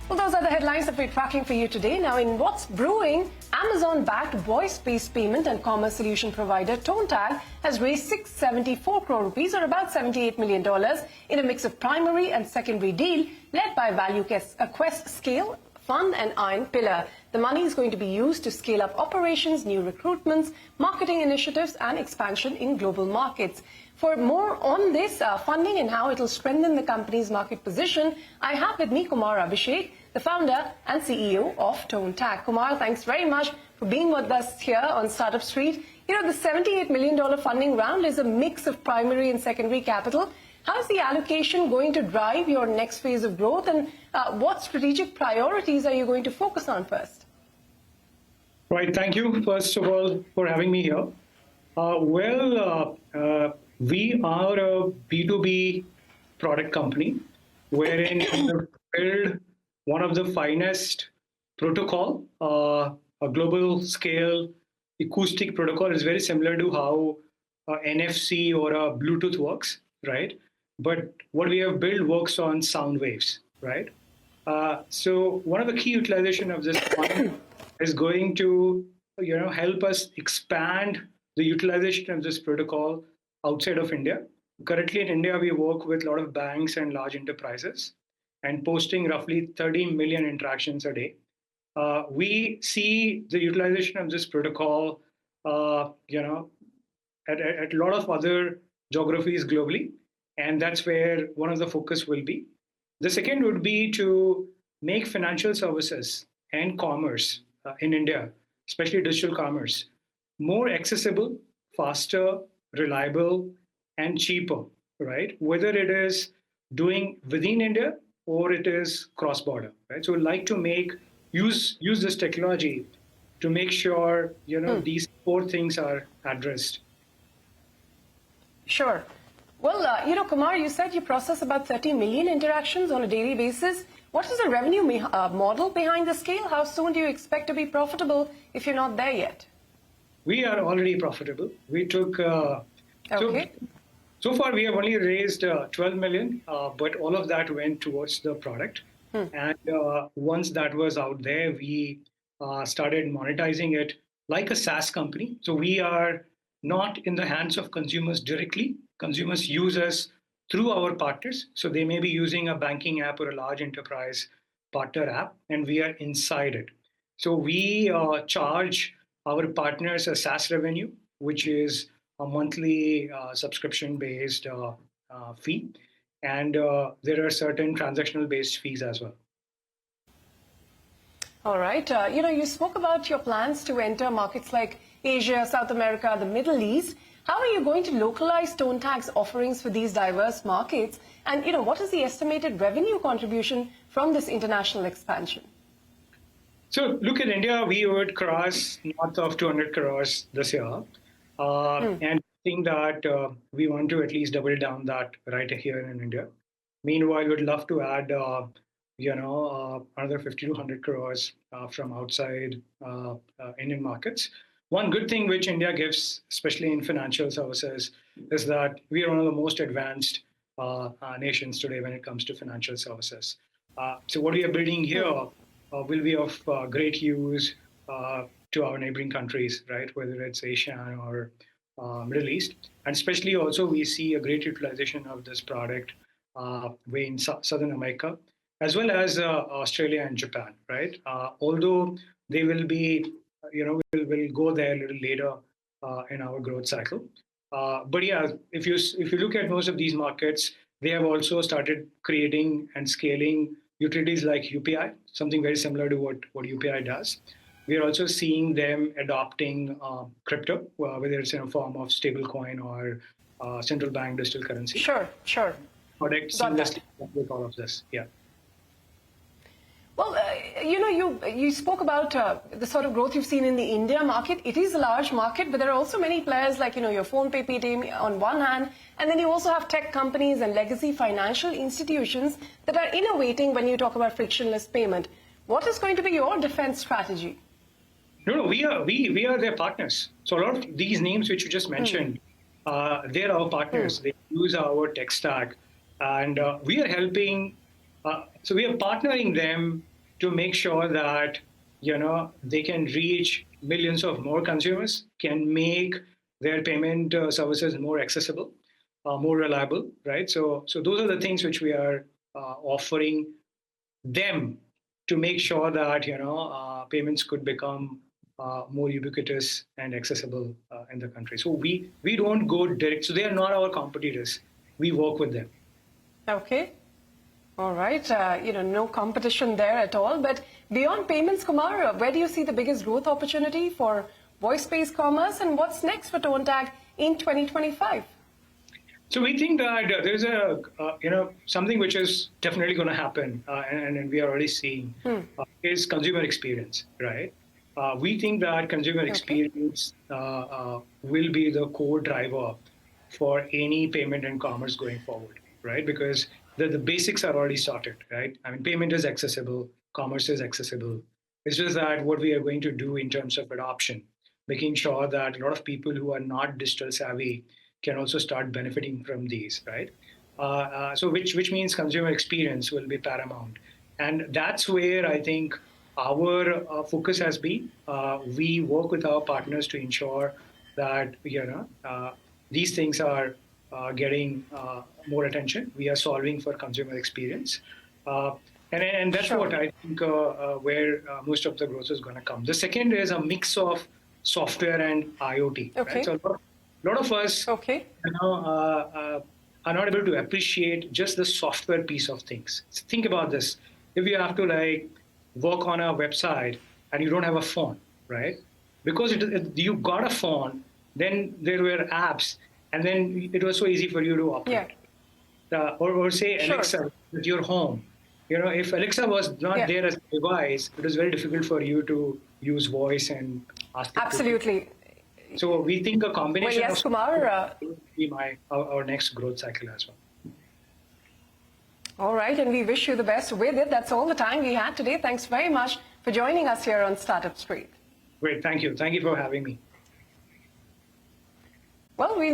Well, those are the headlines that we're tracking for you today. Now, in what's brewing, Amazon-backed voice-based payment and commerce solution provider Tonetag has raised 674 crore rupees, or about $78 million, in a mix of primary and secondary deal led by Value Quest Scale Fund and Iron Pillar. The money is going to be used to scale up operations, new recruitments, marketing initiatives, and expansion in global markets. For more on this funding and how it will strengthen the company's market position, I have with me Kumar Abhishek, the founder and CEO of Tonetag. Kumar, thanks very much for being with us here on Startup Street. You know, the $78 million funding round is a mix of primary and secondary capital. How is the allocation going to drive your next phase of growth, and what strategic priorities are you going to focus on first? Right. Thank you, first of all, for having me here. We are a B2B product company wherein we build one of the finest protocol, a global scale acoustic protocol. Is very similar to how NFC or a Bluetooth works, right? But what we have built works on sound waves, right? So one of the key utilization of this fund is going to, help us expand the utilization of this protocol outside of India. Currently in India, we work with a lot of banks and large enterprises and posting roughly 30 million interactions a day. We see the utilization of this protocol, at a lot of other geographies globally, and that's where one of the focus will be. The second would be to make financial services and commerce in India, especially digital commerce, more accessible, faster, reliable, and cheaper, right? Whether it is doing within India or it is cross-border, right? So we'd like to use this technology to make sure, these four things are addressed. Sure. Well, Kumar, you said you process about 30 million interactions on a daily basis. What is the revenue model behind the scale? How soon do you expect to be profitable if you're not there yet? We are already profitable. We took, okay. So far we have only raised 12 million, but all of that went towards the product. And once that was out there, we started monetizing it like a SaaS company. So we are not in the hands of consumers directly. Consumers use us through our partners. So they may be using a banking app or a large enterprise partner app, and we are inside it. So we charge our partners a SaaS revenue, which is a monthly subscription-based fee. And there are certain transactional-based fees as well. All right. You spoke about your plans to enter markets like Asia, South America, the Middle East. How are you going to localize Tonetag's offerings for these diverse markets? And, what is the estimated revenue contribution from this international expansion? So look at India, we would cross north of 200 crores this year. And I think that we want to at least double down that right here in India. Meanwhile, we'd love to add, another 50 to 100 crores from outside Indian markets. One good thing which India gives, especially in financial services, is that we are one of the most advanced nations today when it comes to financial services. So what we are building here will be of great use to our neighboring countries, right? Whether it's Asia or Middle East. And especially also we see a great utilization of this product in Southern America, as well as Australia and Japan, right? Although they will be, we'll go there a little later in our growth cycle. But yeah, if you look at most of these markets, they have also started creating and scaling utilities like UPI, something very similar to what UPI does. We are also seeing them adopting crypto, whether it's in a form of stablecoin or central bank digital currency. Sure. Product seamlessly with all of this, yeah. Well, you spoke about the sort of growth you've seen in the India market. It is a large market, but there are also many players like, your PhonePe, Paytm on one hand, and then you also have tech companies and legacy financial institutions that are innovating when you talk about frictionless payment. What is going to be your defense strategy? No, we are their partners. So a lot of these names which you just mentioned, they're our partners. They use our tech stack, and we are helping. So we are partnering them to make sure that they can reach millions of more consumers, can make their payment services more accessible, more reliable, right? So those are the things which we are offering them to make sure that payments could become more ubiquitous and accessible in the country. So we don't go direct. So they are not our competitors. We work with them. Okay. All right. No competition there at all. But beyond payments, Kumar, where do you see the biggest growth opportunity for voice-based commerce, and what's next for Tonetag in 2025? So we think that there's something which is definitely going to happen, and we are already seeing is consumer experience, right? We think that consumer experience will be the core driver for any payment and commerce going forward, right? Because the basics are already sorted, right? I mean, payment is accessible, commerce is accessible. It's just that what we are going to do in terms of adoption, making sure that a lot of people who are not digital savvy can also start benefiting from these, right? So which means consumer experience will be paramount. And that's where I think our focus has been. We work with our partners to ensure that these things are getting more attention. We are solving for consumer experience. And that's what I think where most of the growth is going to come. The second is a mix of software and IoT. Okay. Right? So a lot of us are not able to appreciate just the software piece of things. So think about this. If you have to work on a website and you don't have a phone, right? Because you got a phone, then there were apps, and then it was so easy for you to operate. Yeah. Or say Alexa at your home. If Alexa was not there as a device, it was very difficult for you to use voice and ask it. Absolutely. So we think a combination of Kumar, will be our next growth cycle as well. All right, and we wish you the best with it. That's all the time we had today. Thanks very much for joining us here on Startup Street. Great, thank you. Thank you for having me. Well, we